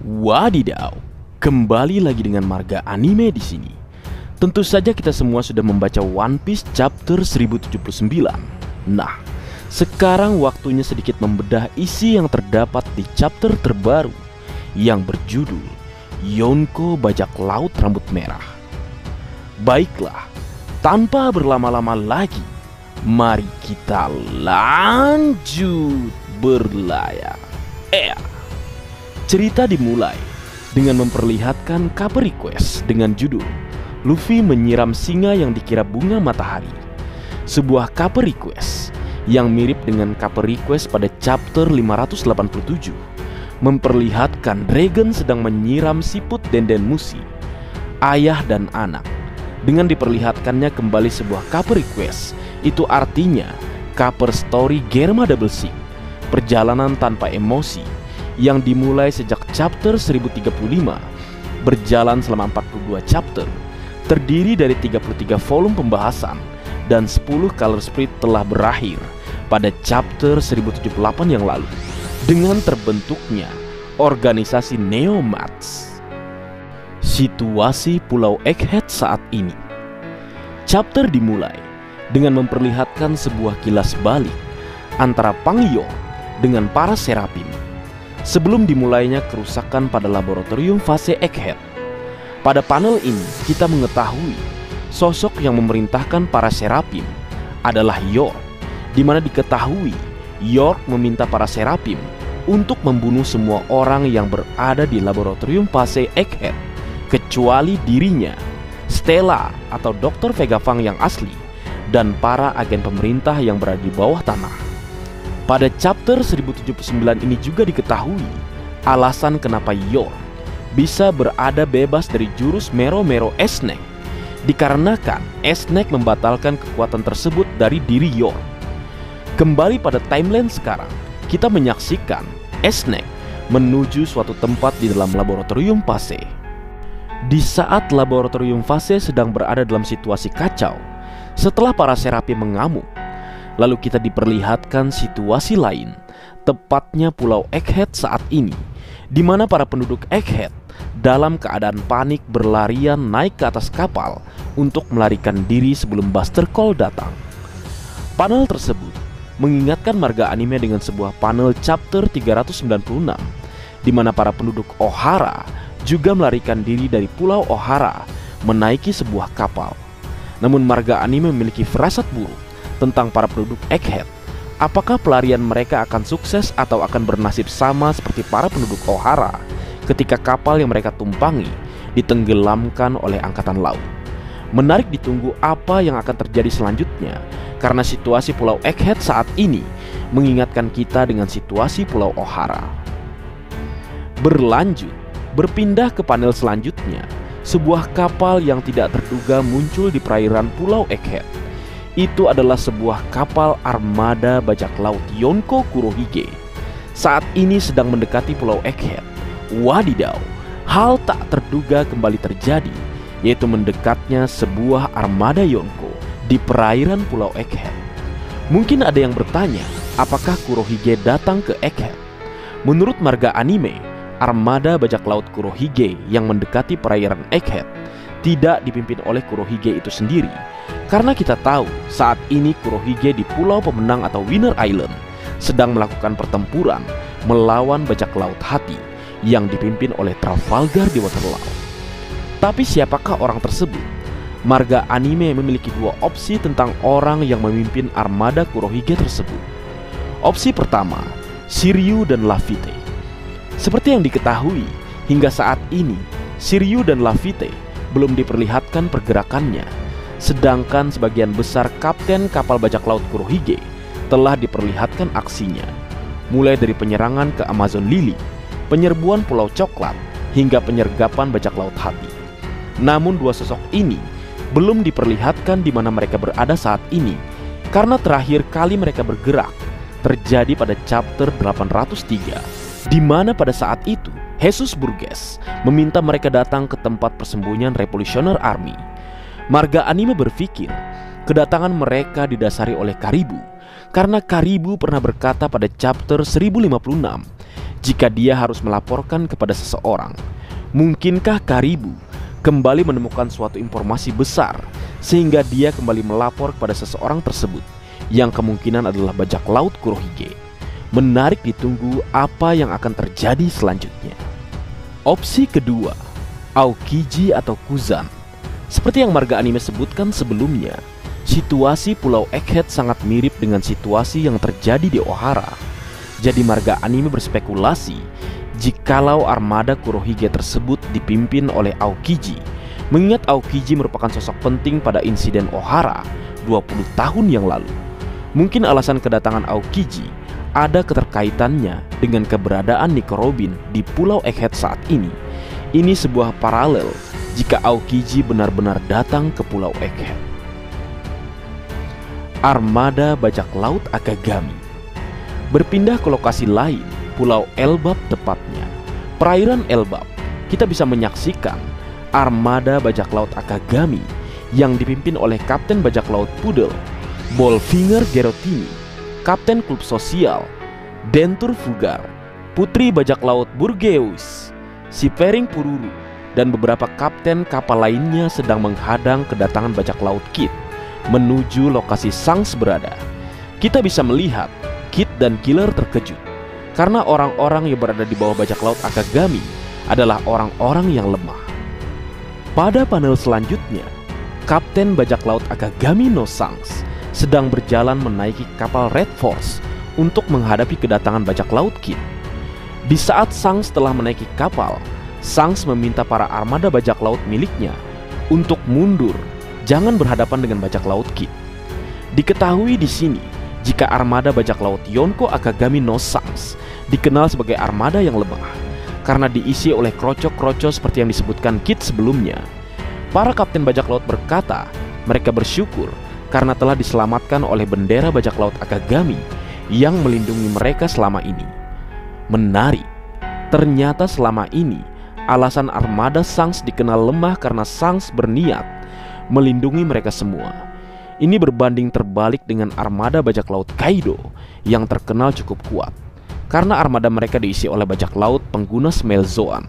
Wadidaw, kembali lagi dengan Marga Anime di sini. Tentu saja kita semua sudah membaca One Piece chapter 1079. Nah, sekarang waktunya sedikit membedah isi yang terdapat di chapter terbaru yang berjudul Yonko Bajak Laut Rambut Merah. Baiklah, tanpa berlama-lama lagi, mari kita lanjut berlayar. Cerita dimulai dengan memperlihatkan cover request dengan judul Luffy menyiram singa yang dikira bunga matahari. Sebuah cover request yang mirip dengan cover request pada chapter 587, memperlihatkan Dragon sedang menyiram siput Denden Mushi, ayah dan anak. Dengan diperlihatkannya kembali sebuah cover request, itu artinya cover story Germa Double Sink, perjalanan tanpa emosi, yang dimulai sejak chapter 1035, berjalan selama 42 chapter, terdiri dari 33 volume pembahasan, dan 10 color split telah berakhir pada chapter 1078 yang lalu, dengan terbentuknya organisasi Neomats. Situasi Pulau Egghead saat ini. Chapter dimulai dengan memperlihatkan sebuah kilas balik antara Pangyo dengan para Serapim sebelum dimulainya kerusakan pada laboratorium fase Egghead. Pada panel ini kita mengetahui sosok yang memerintahkan para Serapim adalah York, di mana diketahui York meminta para Serapim untuk membunuh semua orang yang berada di laboratorium fase Egghead kecuali dirinya, Stella atau Dr. Vegapunk yang asli, dan para agen pemerintah yang berada di bawah tanah. Pada chapter 1079 ini juga diketahui alasan kenapa York bisa berada bebas dari jurus Mero Mero Snake, dikarenakan Snake membatalkan kekuatan tersebut dari diri York. Kembali pada timeline sekarang, kita menyaksikan Snake menuju suatu tempat di dalam laboratorium fase. Di saat laboratorium fase sedang berada dalam situasi kacau, setelah para Serapim mengamuk, lalu kita diperlihatkan situasi lain, tepatnya Pulau Egghead saat ini, di mana para penduduk Egghead dalam keadaan panik berlarian naik ke atas kapal untuk melarikan diri sebelum Buster Call datang. Panel tersebut mengingatkan Marga Anime dengan sebuah panel chapter 396, di mana para penduduk Ohara juga melarikan diri dari Pulau Ohara menaiki sebuah kapal. Namun Marga Anime memiliki firasat buruk tentang para penduduk Egghead. Apakah pelarian mereka akan sukses atau akan bernasib sama seperti para penduduk Ohara ketika kapal yang mereka tumpangi ditenggelamkan oleh angkatan laut? Menarik ditunggu apa yang akan terjadi selanjutnya, karena situasi Pulau Egghead saat ini mengingatkan kita dengan situasi Pulau Ohara. Berpindah ke panel selanjutnya, sebuah kapal yang tidak terduga muncul di perairan Pulau Egghead. Itu adalah sebuah kapal armada bajak laut Yonko Kurohige. Saat ini sedang mendekati Pulau Egghead. Wadidaw, hal tak terduga kembali terjadi, yaitu mendekatnya sebuah armada Yonko di perairan Pulau Egghead. Mungkin ada yang bertanya, apakah Kurohige datang ke Egghead? Menurut Marga Anime, armada bajak laut Kurohige yang mendekati perairan Egghead tidak dipimpin oleh Kurohige itu sendiri, karena kita tahu saat ini Kurohige di Pulau Pemenang atau Winner Island sedang melakukan pertempuran melawan bajak laut hati yang dipimpin oleh Trafalgar di Waterloo. Tapi siapakah orang tersebut? Marga Anime memiliki dua opsi tentang orang yang memimpin armada Kurohige tersebut. Opsi pertama, Shiryu dan Laffy. Seperti yang diketahui, hingga saat ini Shiryu dan Laffy belum diperlihatkan pergerakannya, sedangkan sebagian besar kapten kapal bajak laut Kurohige telah diperlihatkan aksinya, mulai dari penyerangan ke Amazon Lily, penyerbuan Pulau Coklat, hingga penyergapan bajak laut hati. Namun dua sosok ini belum diperlihatkan di mana mereka berada saat ini, karena terakhir kali mereka bergerak terjadi pada chapter 803, di mana pada saat itu Jesus Burgess meminta mereka datang ke tempat persembunyian Revolutionary Army. Marga Anime berpikir kedatangan mereka didasari oleh Karibu, karena Karibu pernah berkata pada chapter 1056 jika dia harus melaporkan kepada seseorang. Mungkinkah Karibu kembali menemukan suatu informasi besar sehingga dia kembali melapor kepada seseorang tersebut, yang kemungkinan adalah bajak laut Kurohige? Menarik ditunggu apa yang akan terjadi selanjutnya. Opsi kedua, Aokiji atau Kuzan. Seperti yang marga anime sebutkan sebelumnya, situasi Pulau Egghead sangat mirip dengan situasi yang terjadi di Ohara. Jadi marga anime berspekulasi jikalau armada Kurohige tersebut dipimpin oleh Aokiji, mengingat Aokiji merupakan sosok penting pada insiden Ohara 20 tahun yang lalu. Mungkin alasan kedatangan Aokiji ada keterkaitannya dengan keberadaan Nico Robin di Pulau Egghead saat ini. Ini sebuah paralel jika Aokiji benar-benar datang ke Pulau Egghead. Armada bajak laut Akagami. Berpindah ke lokasi lain, Pulau Elbap tepatnya, perairan Elbap, kita bisa menyaksikan armada bajak laut Akagami yang dipimpin oleh Kapten Bajak Laut Pudel, Bolfinger Gerotini, Kapten Klub Sosial, Dentur Fugar, Putri Bajak Laut Burgeus, Sipering Pururu, dan beberapa kapten kapal lainnya sedang menghadang kedatangan bajak laut Kid menuju lokasi Shanks berada. Kita bisa melihat Kid dan Killer terkejut karena orang-orang yang berada di bawah bajak laut Akagami adalah orang-orang yang lemah. Pada panel selanjutnya, Kapten Bajak Laut Akagami no Shanks sedang berjalan menaiki kapal Red Force untuk menghadapi kedatangan bajak laut Kid. Di saat Shanks telah menaiki kapal, Shanks meminta para armada bajak laut miliknya untuk mundur, jangan berhadapan dengan bajak laut Kid. Diketahui di sini jika armada bajak laut Yonko Akagami no Shanks dikenal sebagai armada yang lemah karena diisi oleh kroco-kroco seperti yang disebutkan Kid sebelumnya. Para kapten bajak laut berkata mereka bersyukur karena telah diselamatkan oleh bendera bajak laut Akagami yang melindungi mereka selama ini. Menarik, ternyata selama ini alasan armada Shanks dikenal lemah karena Shanks berniat melindungi mereka semua. Ini berbanding terbalik dengan armada bajak laut Kaido yang terkenal cukup kuat karena armada mereka diisi oleh bajak laut pengguna Smelzoan.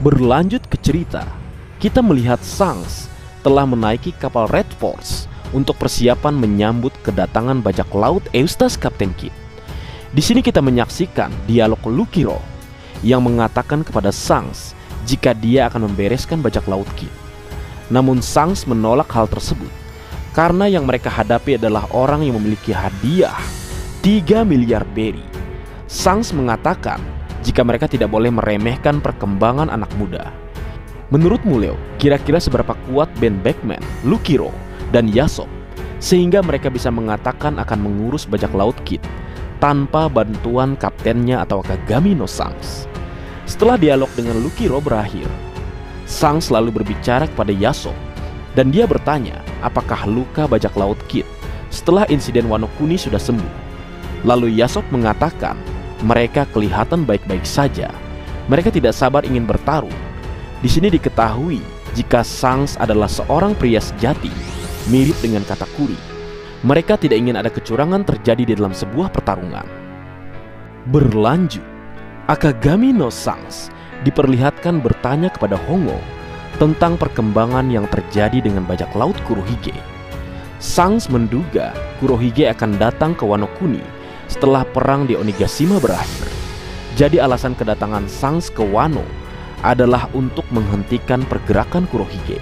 Berlanjut ke cerita, kita melihat Shanks telah menaiki kapal Red Force untuk persiapan menyambut kedatangan bajak laut Eustace Kapten Kid. Di sini kita menyaksikan dialog Lukiro yang mengatakan kepada Shanks jika dia akan membereskan bajak laut Kid. Namun Shanks menolak hal tersebut karena yang mereka hadapi adalah orang yang memiliki hadiah 3 miliar berry. Shanks mengatakan jika mereka tidak boleh meremehkan perkembangan anak muda. Menurutmu Leo, kira-kira seberapa kuat Ben Beckman, Lukiro, dan Yasop sehingga mereka bisa mengatakan akan mengurus bajak laut Kid tanpa bantuan kaptennya atau Akagami no Shanks? Setelah dialog dengan Lukiro berakhir, Shanks lalu berbicara kepada Yasop dan dia bertanya apakah luka bajak laut Kid setelah insiden Wano Kuni sudah sembuh. Lalu Yasop mengatakan mereka kelihatan baik-baik saja. Mereka tidak sabar ingin bertarung. Di sini diketahui jika Shanks adalah seorang pria sejati, mirip dengan Katakuri. Mereka tidak ingin ada kecurangan terjadi di dalam sebuah pertarungan. Berlanjut, Akagami no Shanks diperlihatkan bertanya kepada Hongo tentang perkembangan yang terjadi dengan bajak laut Kurohige. Shanks menduga Kurohige akan datang ke Wano Kuni setelah perang di Onigashima berakhir. Jadi alasan kedatangan Shanks ke Wano adalah untuk menghentikan pergerakan Kurohige.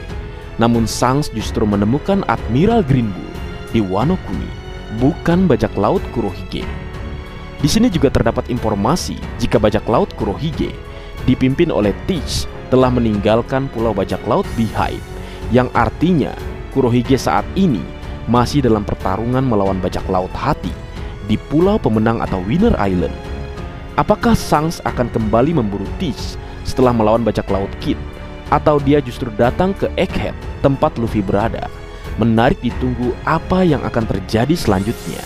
Namun Shanks justru menemukan Admiral Green Bull di Wano Kuni, bukan bajak laut Kurohige. Di sini juga terdapat informasi jika bajak laut Kurohige dipimpin oleh Teach telah meninggalkan pulau bajak laut Beehive, yang artinya Kurohige saat ini masih dalam pertarungan melawan bajak laut Hati di pulau pemenang atau Winner Island. Apakah Shanks akan kembali memburu Teach setelah melawan bajak laut Kid, atau dia justru datang ke Egghead tempat Luffy berada? Menarik ditunggu apa yang akan terjadi selanjutnya.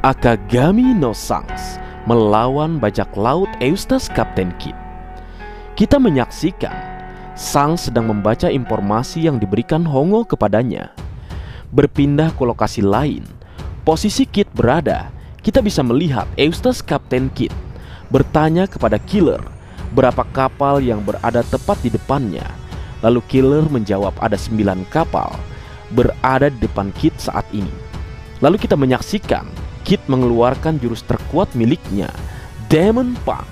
Akagami no Shanks melawan bajak laut Eustace Kapten Kid. Kita menyaksikan Shanks sedang membaca informasi yang diberikan Hongo kepadanya. Berpindah ke lokasi lain, posisi Kit berada, kita bisa melihat Eustace Kapten Kit bertanya kepada Killer berapa kapal yang berada tepat di depannya. Lalu Killer menjawab ada 9 kapal berada di depan Kit saat ini. Lalu kita menyaksikan Kit mengeluarkan jurus terkuat miliknya, Demon Pang.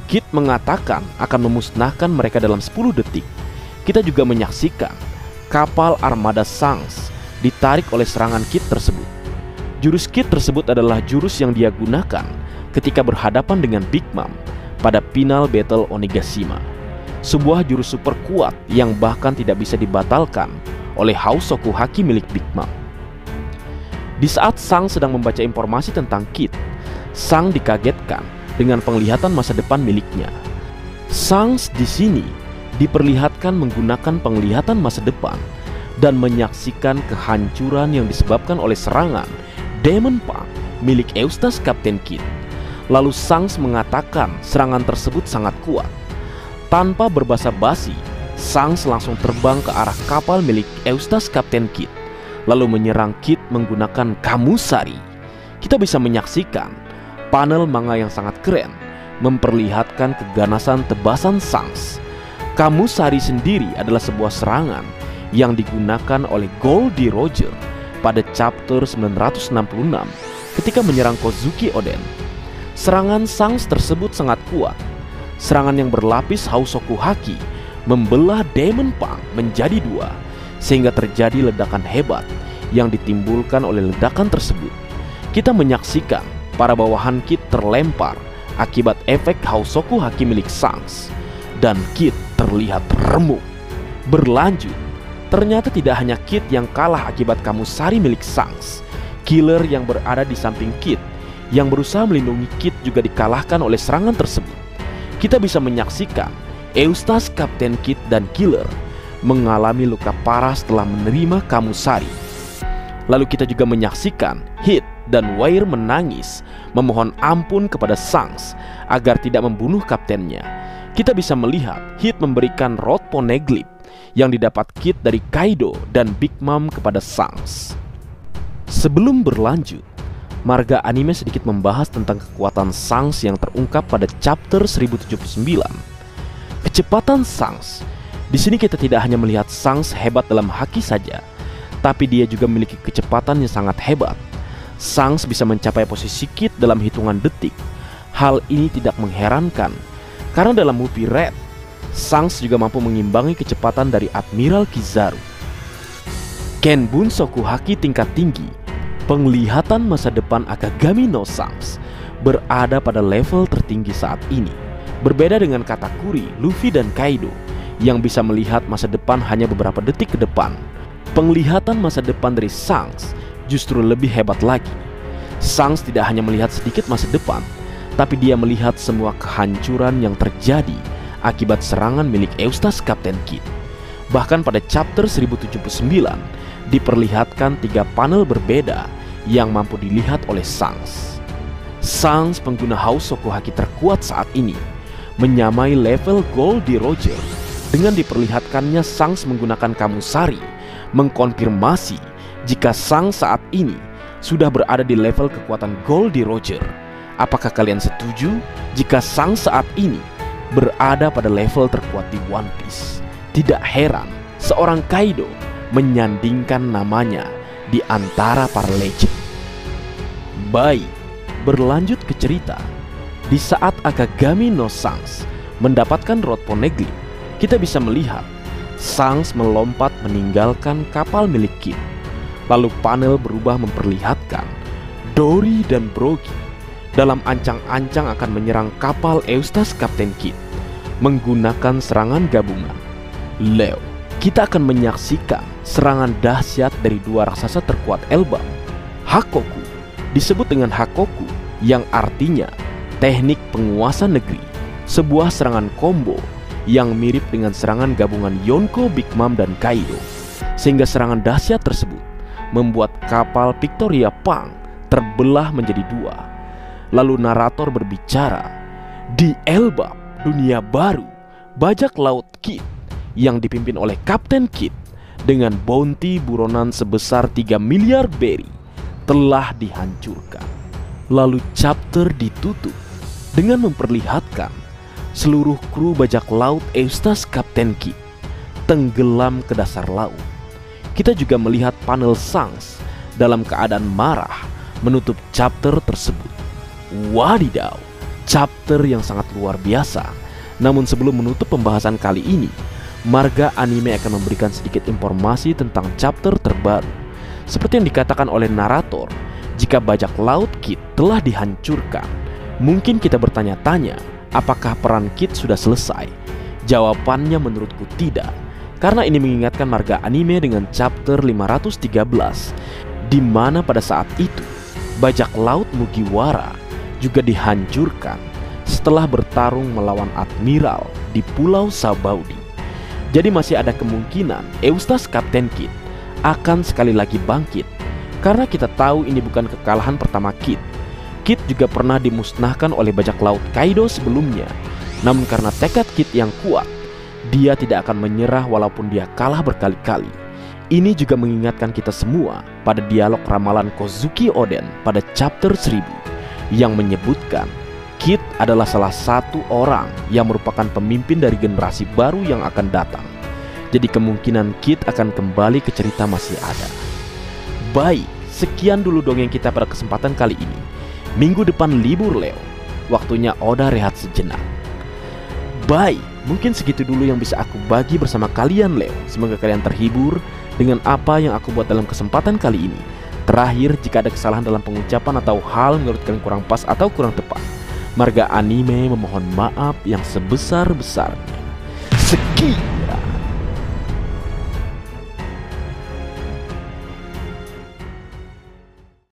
Kit mengatakan akan memusnahkan mereka dalam 10 detik. Kita juga menyaksikan kapal armada Shanks ditarik oleh serangan Kit tersebut. Jurus Kit tersebut adalah jurus yang dia gunakan ketika berhadapan dengan Big Mom pada final Battle Onigashima. Sebuah jurus super kuat yang bahkan tidak bisa dibatalkan oleh Hosoku Haki milik Big Mom. Di saat Sang sedang membaca informasi tentang Kit, Sang dikagetkan dengan penglihatan masa depan miliknya. Sang di sini diperlihatkan menggunakan penglihatan masa depan dan menyaksikan kehancuran yang disebabkan oleh serangan Demon Pang milik Eustace Kapten Kit. Lalu Sang mengatakan serangan tersebut sangat kuat. Tanpa berbasa-basi, Sang langsung terbang ke arah kapal milik Eustace Kapten Kit, lalu menyerang Kit menggunakan Kamusari. Kita bisa menyaksikan panel manga yang sangat keren memperlihatkan keganasan tebasan Shanks. Kamusari sendiri adalah sebuah serangan yang digunakan oleh Goldie Roger pada chapter 966 ketika menyerang Kozuki Oden. Serangan Shanks tersebut sangat kuat. Serangan yang berlapis Hosoku Haki membelah Demon Pang menjadi 2, sehingga terjadi ledakan hebat yang ditimbulkan oleh ledakan tersebut. Kita menyaksikan para bawahan Kit terlempar akibat efek Hosoku Haki milik Shanks, dan Kit terlihat remuk. Berlanjut, ternyata tidak hanya Kit yang kalah akibat Kamusari milik Shanks. Killer yang berada di samping Kit yang berusaha melindungi Kit juga dikalahkan oleh serangan tersebut. Kita bisa menyaksikan Eustace Kapten Kit dan Killer mengalami luka parah setelah menerima Kamusari. Lalu kita juga menyaksikan Hit dan Weir menangis memohon ampun kepada Shanks agar tidak membunuh kaptennya. Kita bisa melihat Hit memberikan rod poneglyph yang didapat Kit dari Kaido dan Big Mom kepada Shanks. Sebelum berlanjut, Marga Anime sedikit membahas tentang kekuatan Shanks yang terungkap pada chapter 1079. Kecepatan Shanks. Di sini kita tidak hanya melihat Shanks hebat dalam haki saja, tapi dia juga memiliki kecepatan yang sangat hebat. Shanks bisa mencapai posisi Kit dalam hitungan detik. Hal ini tidak mengherankan, karena dalam movie Red, Shanks juga mampu mengimbangi kecepatan dari Admiral Kizaru. Ken Bunsoku Haki tingkat tinggi. Penglihatan masa depan Akagami no Shanks berada pada level tertinggi saat ini. Berbeda dengan Katakuri, Luffy, dan Kaido yang bisa melihat masa depan hanya beberapa detik ke depan. Penglihatan masa depan dari Shanks justru lebih hebat lagi. Shanks tidak hanya melihat sedikit masa depan, tapi dia melihat semua kehancuran yang terjadi akibat serangan milik Eustace Kapten Kit. Bahkan pada chapter 1079 diperlihatkan 3 panel berbeda yang mampu dilihat oleh Shanks. Shanks, pengguna Hosoku Haki terkuat saat ini, menyamai level Goldie Roger. Dengan diperlihatkannya Shanks menggunakan Kamusari, mengkonfirmasi jika Shanks saat ini sudah berada di level kekuatan Goldie Roger. Apakah kalian setuju jika Shanks saat ini berada pada level terkuat di One Piece? Tidak heran seorang Kaido menyandingkan namanya di antara para legend. Baik, berlanjut ke cerita. Di saat Akagami no Shanks mendapatkan rod poneglyph, kita bisa melihat Shanks melompat meninggalkan kapal milik Kit. Lalu panel berubah memperlihatkan Dory dan Brogy dalam ancang-ancang akan menyerang kapal Eustace Kapten Kit menggunakan serangan gabungan. Leo, kita akan menyaksikan serangan dahsyat dari 2 raksasa terkuat Elbap. Hakoku disebut dengan Hakoku yang artinya teknik penguasa negeri, sebuah serangan combo yang mirip dengan serangan gabungan Yonko, Big Mom, dan Kaido, sehingga serangan dahsyat tersebut membuat kapal Victoria Pang terbelah menjadi 2. Lalu narator berbicara, di Elbap, dunia baru, bajak laut Kit yang dipimpin oleh Kapten Kit dengan bounty buronan sebesar 3 miliar berry telah dihancurkan. Lalu chapter ditutup dengan memperlihatkan seluruh kru bajak laut Eustace Kapten Kidd tenggelam ke dasar laut. Kita juga melihat panel Shanks dalam keadaan marah menutup chapter tersebut. Wadidaw, chapter yang sangat luar biasa. Namun sebelum menutup pembahasan kali ini, Marga Anime akan memberikan sedikit informasi tentang chapter terbaru. Seperti yang dikatakan oleh narator, jika bajak laut Kidd telah dihancurkan, mungkin kita bertanya-tanya, apakah peran Kidd sudah selesai? Jawabannya menurutku tidak, karena ini mengingatkan Marga Anime dengan chapter 513, di mana pada saat itu bajak laut Mugiwara juga dihancurkan setelah bertarung melawan admiral di Pulau Sabaudi. Jadi masih ada kemungkinan Eustace Kapten Kidd akan sekali lagi bangkit, karena kita tahu ini bukan kekalahan pertama Kidd. Kidd juga pernah dimusnahkan oleh bajak laut Kaido sebelumnya. Namun karena tekad Kidd yang kuat, dia tidak akan menyerah walaupun dia kalah berkali-kali. Ini juga mengingatkan kita semua pada dialog ramalan Kozuki Oden pada chapter 1000 yang menyebutkan Kidd adalah salah satu orang yang merupakan pemimpin dari generasi baru yang akan datang. Jadi kemungkinan Kidd akan kembali ke cerita masih ada. Baik, sekian dulu dongeng kita pada kesempatan kali ini. Minggu depan libur Leo, waktunya Oda rehat sejenak. Baik, mungkin segitu dulu yang bisa aku bagi bersama kalian Leo. Semoga kalian terhibur dengan apa yang aku buat dalam kesempatan kali ini. Terakhir, jika ada kesalahan dalam pengucapan atau hal menurut kalian kurang pas atau kurang tepat, Marga Anime memohon maaf yang sebesar-besarnya. Sekian.